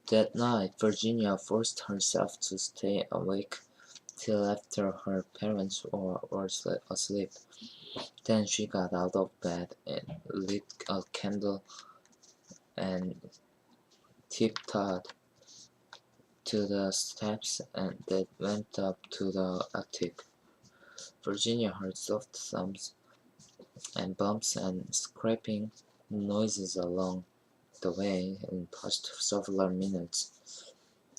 That night, Virginia forced herself to stay awake till after her parents were asleep. Then she got out of bed and lit a candle and tiptoed to the steps and that went up to the attic. Virginia heard soft thumps and bumps and scraping noises along the way and passed several minutes,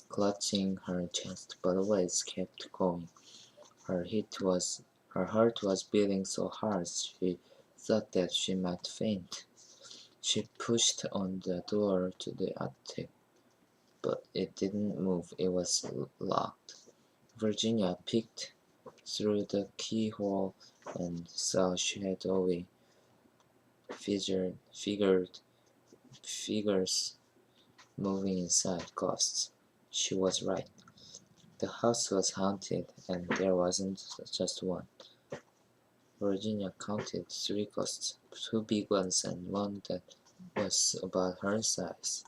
clutching her chest, but always kept going. Her heart was beating so hard she thought that she might faint. She pushed on the door to the attic, but it didn't move. It was locked. Virginia peeked through the keyhole and saw shadowy figures moving inside. Ghosts. She was right. The house was haunted, and there wasn't just one. Virginia counted 3 ghosts, 2 big ones and one that was about her size.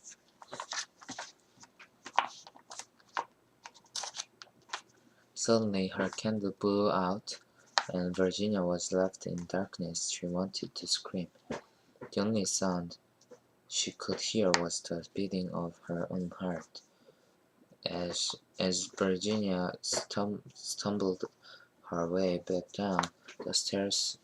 Suddenly her candle blew out, and Virginia was left in darkness. She wanted to scream. The only sound she could hear was the beating of her own heart. As Virginia stumbled her way back down the stairs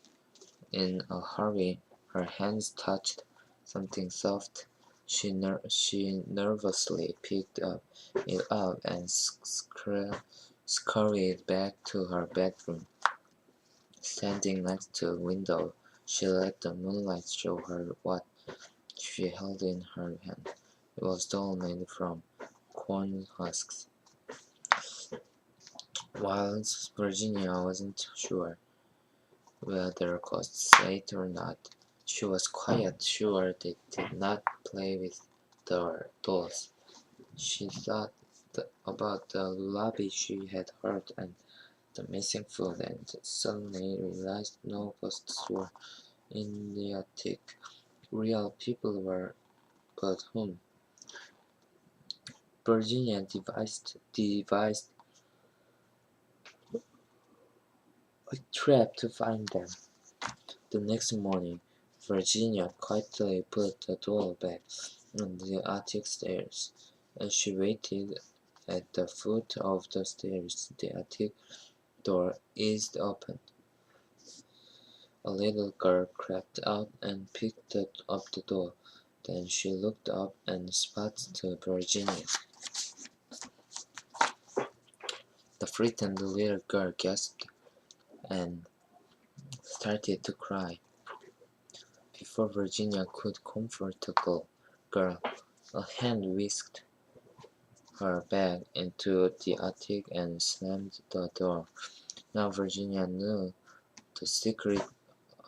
in a hurry, her hands touched something soft. She nervously picked it up and scurried back to her bedroom. Standing next to the window, she let the moonlight show her what she held in her hand. It was doll made from corn husks. Whilst Virginia wasn't sure whether ghosts ate or not, she was quite sure they did not play with the dolls. She thought about the lullaby she had heard and the missing food, and suddenly realized no ghosts were in the attic. Real people were, but whom? Virginia devised a trap to find them. The next morning, Virginia quietly put the doll back on the attic stairs. As she waited at the foot of the stairs, the attic door eased open. A little girl crept out and picked up the doll. Then she looked up and spotted to Virginia. The frightened little girl gasped and started to cry. Before Virginia could comfort the girl, a hand whisked her back into the attic and slammed the door. Now Virginia knew the secret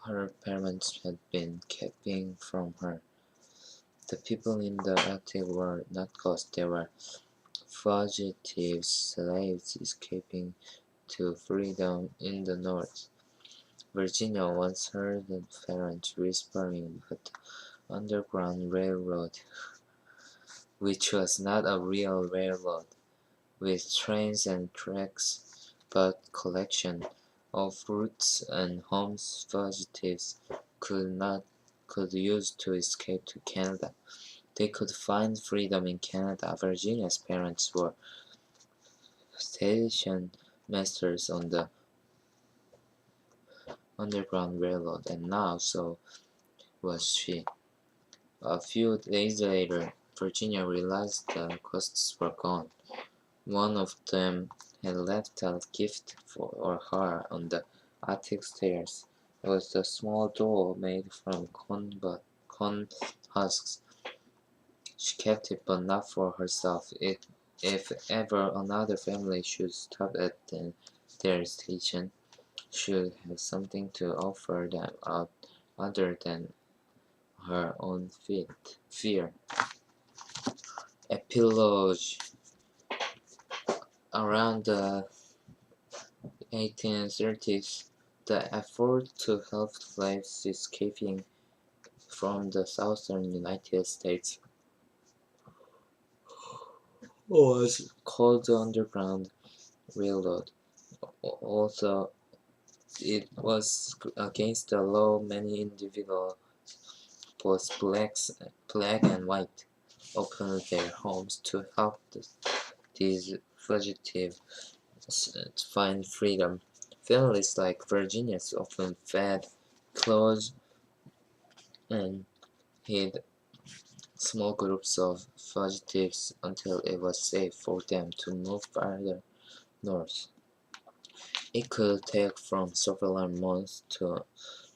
her parents had been keeping from her. The people in the attic were not ghosts, they were fugitive slaves escaping to freedom in the north. Virginia once heard the parents whispering about the Underground Railroad, which was not a real railroad with trains and tracks, but collection of routes and homes fugitives could use to escape to Canada. They could find freedom in Canada. Virginia's parents were station masters on the Underground Railroad, and now so was she. A few days later, Virginia realized the ghosts were gone. One of them had left a gift for her on the attic stairs. It was a small doll made from corn husks. She kept it, but not for herself. If ever another family should stop at their station, she would have something to offer them other than her own fear. Epilogue. Around the 1830s, the effort to help slaves escaping from the southern United States was called the Underground Railroad. Although it was against the law, many individuals, both black and white, opened their homes to help these fugitives to find freedom. Families like Virginia's often fed, clothed, and hid small groups of fugitives until it was safe for them to move farther north. It could take from several months to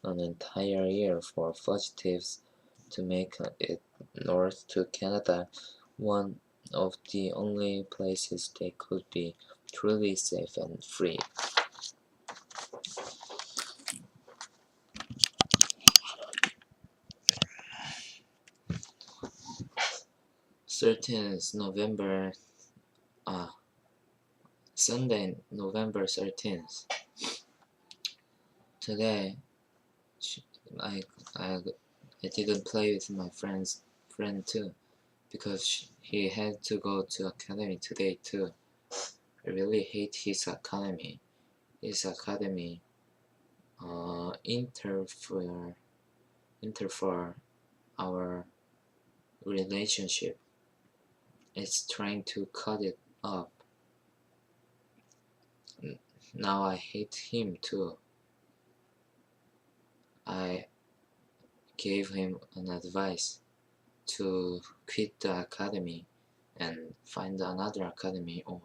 an entire year for fugitives to make it north to Canada, one of the only places they could be truly safe and free. Sunday, November 13th. Today, I didn't play with my friend too, because he had to go to academy today too. I really hate his academy. His academy interfere our relationship. It's trying to cut it up. Now I hate him too. I gave him an advice to quit the academy and find another academy, or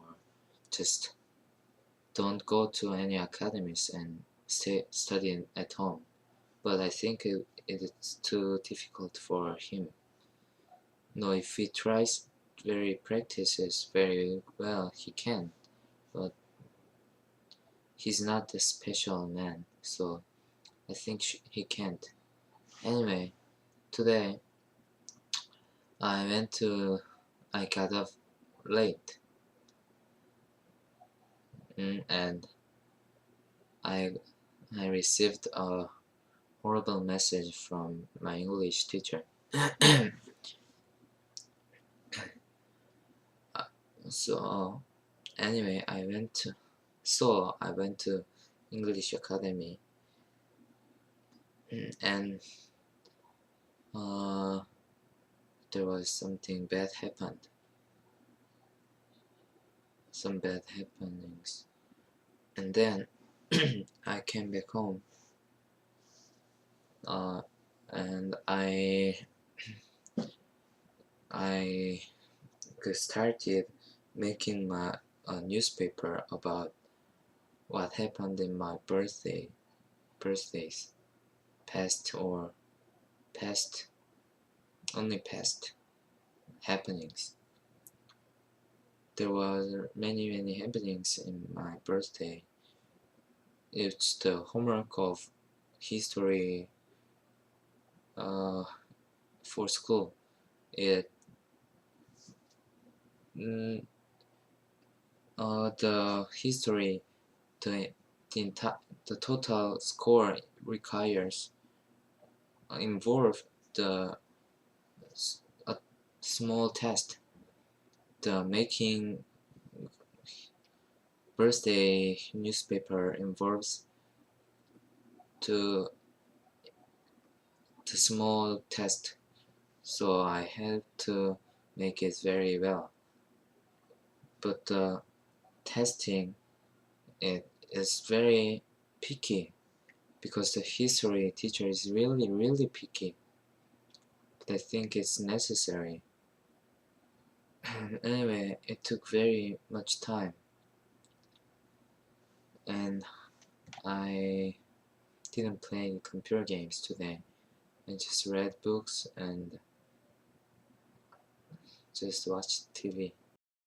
just don't go to any academies and stay studying at home. But I think it's too difficult for him. No, if he practices very well, he can. But he's not a special man, so I think he can't. Anyway, today I got up late, and I received a horrible message from my English teacher. So anyway, I went to English Academy, and there was something bad happened. Some bad happenings, and then I came back home, and I started making a newspaper about what happened in my birthdays, past happenings. There were many happenings in my birthday. It's the homework of history for school. The history, the total score requires involve a small test. The making birthday newspaper involves the small test, so I had to make it very well. But the testing, it is very picky, because the history teacher is really picky. But I think it's necessary. Anyway, it took very much time, and I didn't play computer games today. I just read books and just watched TV.